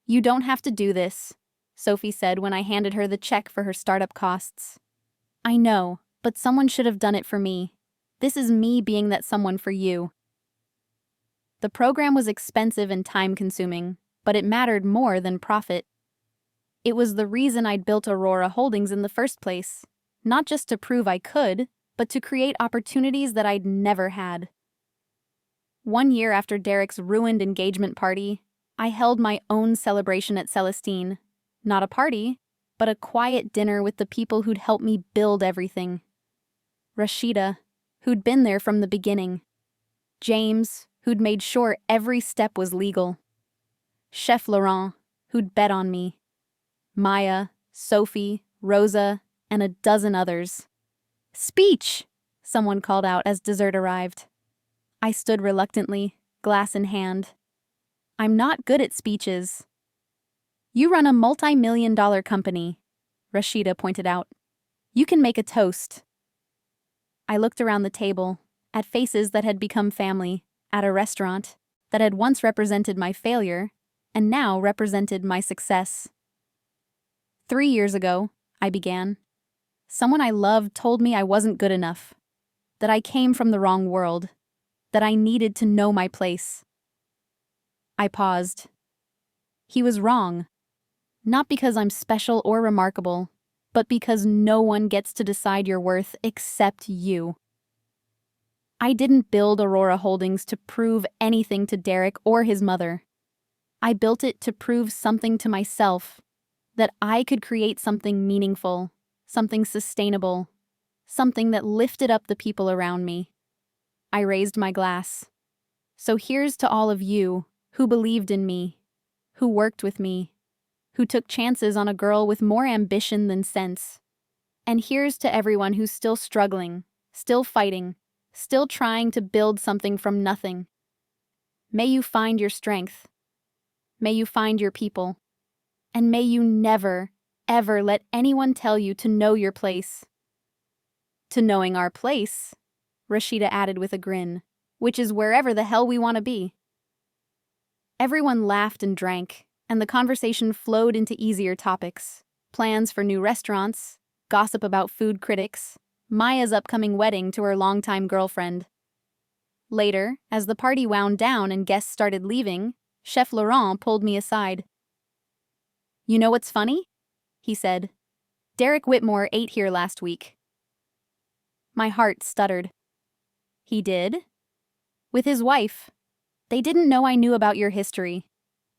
You don't have to do this, Sophie said when I handed her the check for her startup costs. I know, but someone should have done it for me. This is me being that someone for you. The program was expensive and time-consuming, but it mattered more than profit. It was the reason I'd built Aurora Holdings in the first place, not just to prove I could, but to create opportunities that I'd never had. 1 year after Derek's ruined engagement party, I held my own celebration at Celestine. Not a party, but a quiet dinner with the people who'd helped me build everything. Rashida, who'd been there from the beginning. James, who'd made sure every step was legal. Chef Laurent, who'd bet on me. Maya, Sophie, Rosa, and a dozen others. Speech! Someone called out as dessert arrived. I stood reluctantly, glass in hand. I'm not good at speeches. You run a multi-million-dollar company, Rashida pointed out. You can make a toast. I looked around the table, at faces that had become family, at a restaurant that had once represented my failure and now represented my success. 3 years ago, I began. Someone I loved told me I wasn't good enough, that I came from the wrong world, that I needed to know my place. I paused. He was wrong. Not because I'm special or remarkable, but because no one gets to decide your worth except you. I didn't build Aurora Holdings to prove anything to Derek or his mother. I built it to prove something to myself, that I could create something meaningful, something sustainable, something that lifted up the people around me. I raised my glass. So here's to all of you who believed in me, who worked with me, who took chances on a girl with more ambition than sense. And here's to everyone who's still struggling, still fighting, still trying to build something from nothing. May you find your strength. May you find your people. And may you never, ever let anyone tell you to know your place. To knowing our place, Rashida added with a grin, which is wherever the hell we want to be. Everyone laughed and drank, and the conversation flowed into easier topics. Plans for new restaurants, gossip about food critics, Maya's upcoming wedding to her longtime girlfriend. Later, as the party wound down and guests started leaving, Chef Laurent pulled me aside. "You know what's funny?" he said. "Derek Whitmore ate here last week." My heart stuttered. "He did?" "With his wife. They didn't know I knew about your history.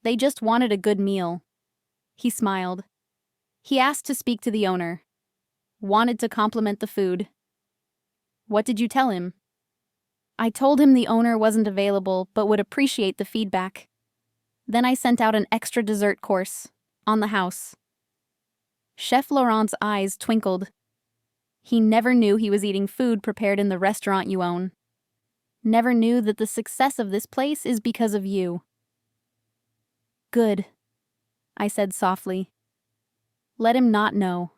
They just wanted a good meal." He smiled. He asked to speak to the owner. Wanted to compliment the food. "What did you tell him?" "I told him the owner wasn't available but would appreciate the feedback. Then I sent out an extra dessert course, on the house." Chef Laurent's eyes twinkled. He never knew he was eating food prepared in the restaurant you own. Never knew that the success of this place is because of you. "Good," I said softly. "Let him not know.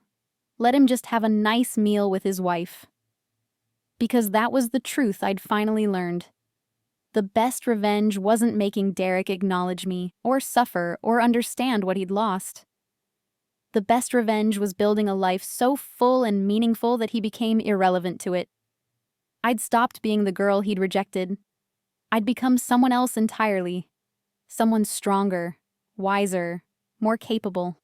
Let him just have a nice meal with his wife." Because that was the truth I'd finally learned. The best revenge wasn't making Derek acknowledge me, or suffer, or understand what he'd lost. The best revenge was building a life so full and meaningful that he became irrelevant to it. I'd stopped being the girl he'd rejected. I'd become someone else entirely. Someone stronger, wiser, more capable.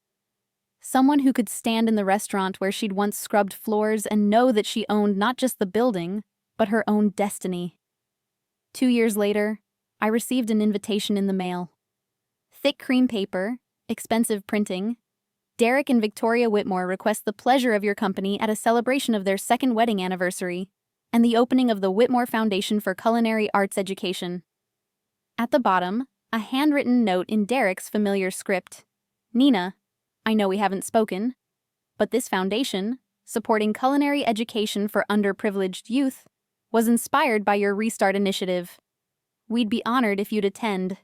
Someone who could stand in the restaurant where she'd once scrubbed floors and know that she owned not just the building, but her own destiny. 2 years later, I received an invitation in the mail. Thick cream paper, expensive printing. Derek and Victoria Whitmore request the pleasure of your company at a celebration of their second wedding anniversary and the opening of the Whitmore Foundation for Culinary Arts Education. At the bottom, a handwritten note in Derek's familiar script. "Nina, I know we haven't spoken, but this foundation, supporting culinary education for underprivileged youth, was inspired by your Restart initiative. We'd be honored if you'd attend."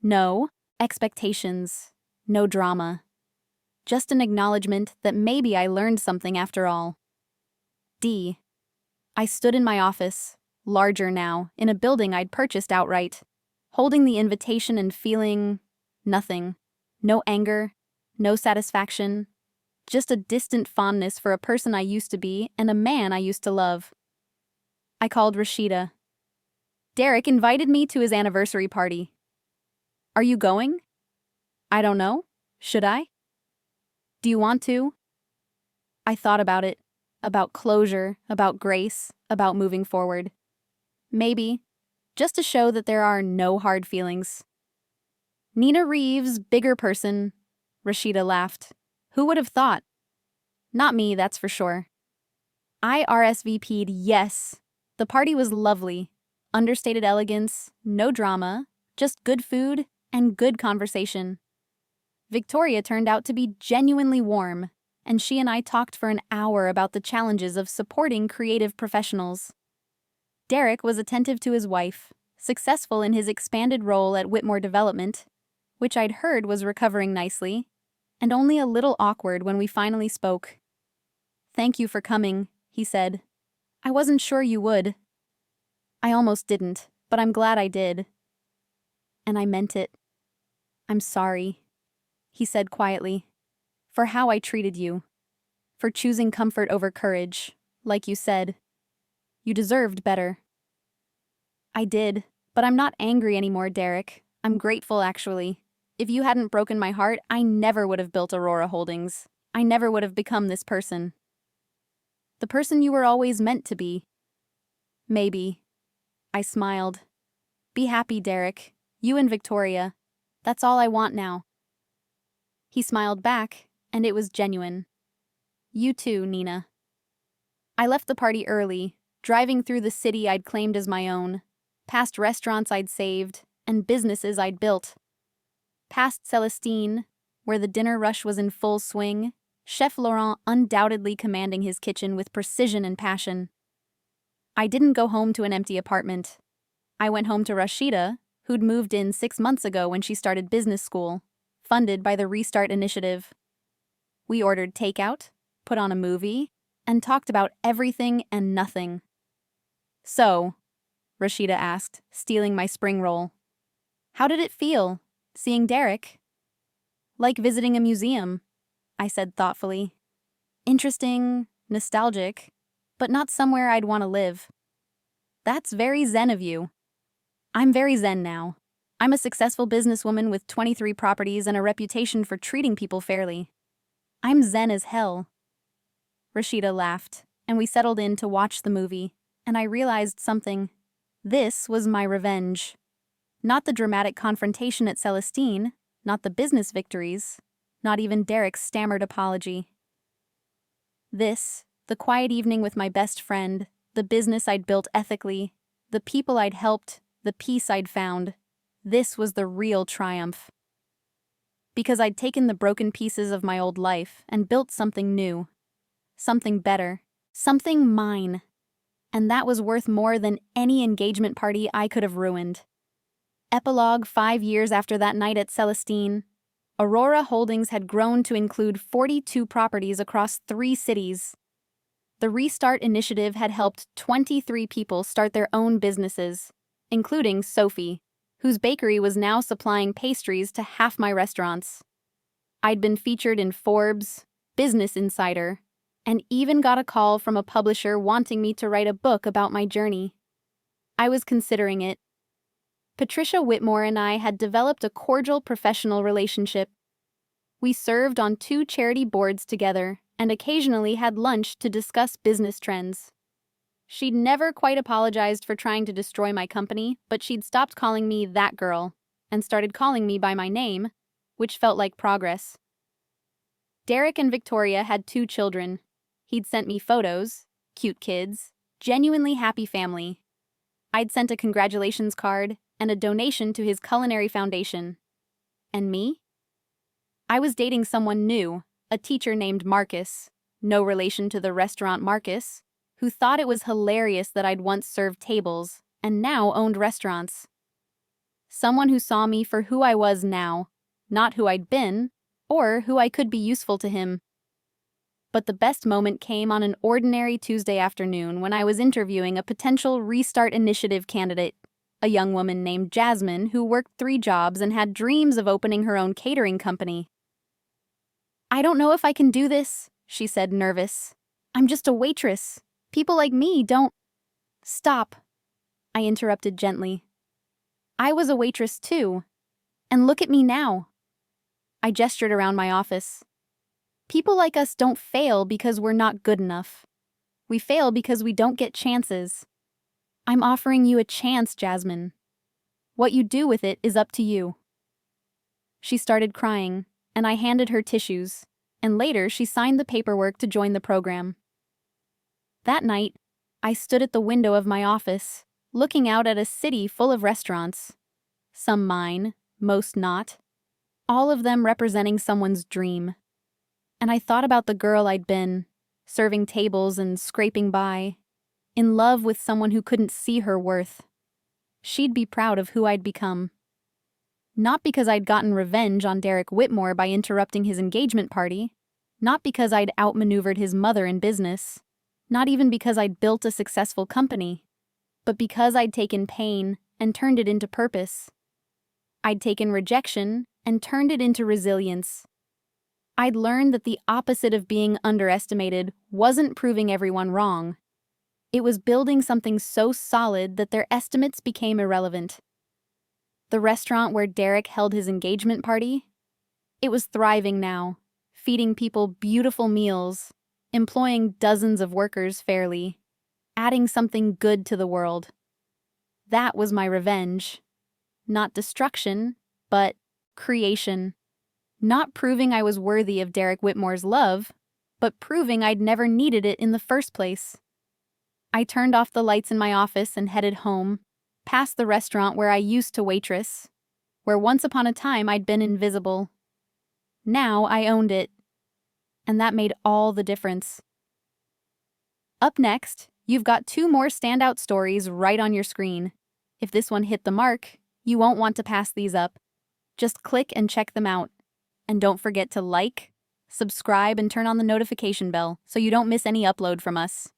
No expectations, no drama. Just an acknowledgement that maybe I learned something after all. D. I stood in my office, larger now, in a building I'd purchased outright, holding the invitation and feeling nothing. No anger, no satisfaction, just a distant fondness for a person I used to be and a man I used to love. I called Rashida. "Derek invited me to his anniversary party. Are you going?" "I don't know. Should I?" "Do you want to?" I thought about closure, about grace, about moving forward. Maybe, just to show that there are no hard feelings. "Nina Reeves, bigger person," Rashida laughed. "Who would have thought?" Not me, that's for sure. I RSVP'd yes. The party was lovely. Understated elegance, no drama, just good food and good conversation. Victoria turned out to be genuinely warm, and she and I talked for an hour about the challenges of supporting creative professionals. Derek was attentive to his wife, successful in his expanded role at Whitmore Development, which I'd heard was recovering nicely, and only a little awkward when we finally spoke. "Thank you for coming," he said. "I wasn't sure you would." I almost didn't, but I'm glad I did. And I meant it. "I'm sorry," he said quietly, "for how I treated you, for choosing comfort over courage, like you said. You deserved better." "I did, but I'm not angry anymore, Derek. I'm grateful, actually. If you hadn't broken my heart, I never would have built Aurora Holdings. I never would have become this person. The person you were always meant to be." Maybe. I smiled. Be happy, Derek. You and Victoria. That's all I want now. He smiled back, and it was genuine. You too, Nina. I left the party early, driving through the city I'd claimed as my own, past restaurants I'd saved, and businesses I'd built. Past Celestine, where the dinner rush was in full swing, Chef Laurent undoubtedly commanding his kitchen with precision and passion. I didn't go home to an empty apartment. I went home to Rashida, who'd moved in 6 months ago when she started business school, funded by the Restart initiative. We ordered takeout, put on a movie, and talked about everything and nothing. So, Rashida asked, stealing my spring roll. How did it feel, seeing Derek? Like visiting a museum, I said thoughtfully. Interesting, nostalgic, but not somewhere I'd want to live. That's very zen of you. I'm very zen now. I'm a successful businesswoman with 23 properties and a reputation for treating people fairly. I'm zen as hell. Rashida laughed, and we settled in to watch the movie, and I realized something. This was my revenge. Not the dramatic confrontation at Celestine, not the business victories, not even Derek's stammered apology. This, the quiet evening with my best friend, the business I'd built ethically, the people I'd helped, the peace I'd found, this was the real triumph. Because I'd taken the broken pieces of my old life and built something new, something better, something mine. And that was worth more than any engagement party I could have ruined. Epilogue 5 years after that night at Celestine, Aurora Holdings had grown to include 42 properties across 3 cities. The Restart initiative had helped 23 people start their own businesses, including Sophie, whose bakery was now supplying pastries to half my restaurants. I'd been featured in Forbes, Business Insider, and even got a call from a publisher wanting me to write a book about my journey. I was considering it. Patricia Whitmore and I had developed a cordial professional relationship. We served on 2 charity boards together and occasionally had lunch to discuss business trends. She'd never quite apologized for trying to destroy my company, but she'd stopped calling me that girl and started calling me by my name, which felt like progress. Derek and Victoria had 2 children. He'd sent me photos, cute kids, genuinely happy family. I'd sent a congratulations card and a donation to his culinary foundation. And me? I was dating someone new, a teacher named Marcus, no relation to the restaurant Marcus, who thought it was hilarious that I'd once served tables and now owned restaurants. Someone who saw me for who I was now, not who I'd been, or who I could be useful to him. But the best moment came on an ordinary Tuesday afternoon when I was interviewing a potential Restart initiative candidate, a young woman named Jasmine who worked 3 jobs and had dreams of opening her own catering company. I don't know if I can do this, she said, nervous. I'm just a waitress. People like me don't... Stop, I interrupted gently. I was a waitress too. And look at me now. I gestured around my office. People like us don't fail because we're not good enough. We fail because we don't get chances. I'm offering you a chance, Jasmine. What you do with it is up to you. She started crying, and I handed her tissues, and later she signed the paperwork to join the program. That night, I stood at the window of my office, looking out at a city full of restaurants. Some mine, most not. All of them representing someone's dream. And I thought about the girl I'd been, serving tables and scraping by, in love with someone who couldn't see her worth. She'd be proud of who I'd become. Not because I'd gotten revenge on Derek Whitmore by interrupting his engagement party, not because I'd outmaneuvered his mother in business, not even because I'd built a successful company, but because I'd taken pain and turned it into purpose. I'd taken rejection and turned it into resilience. I'd learned that the opposite of being underestimated wasn't proving everyone wrong. It was building something so solid that their estimates became irrelevant. The restaurant where Derek held his engagement party? It was thriving now, feeding people beautiful meals, employing dozens of workers fairly, adding something good to the world. That was my revenge. Not destruction, but creation. Not proving I was worthy of Derek Whitmore's love, but proving I'd never needed it in the first place. I turned off the lights in my office and headed home, past the restaurant where I used to waitress, where once upon a time I'd been invisible. Now I owned it, and that made all the difference. Up next, you've got 2 more standout stories right on your screen. If this one hit the mark, you won't want to pass these up. Just click and check them out. And don't forget to like, subscribe, and turn on the notification bell so you don't miss any upload from us.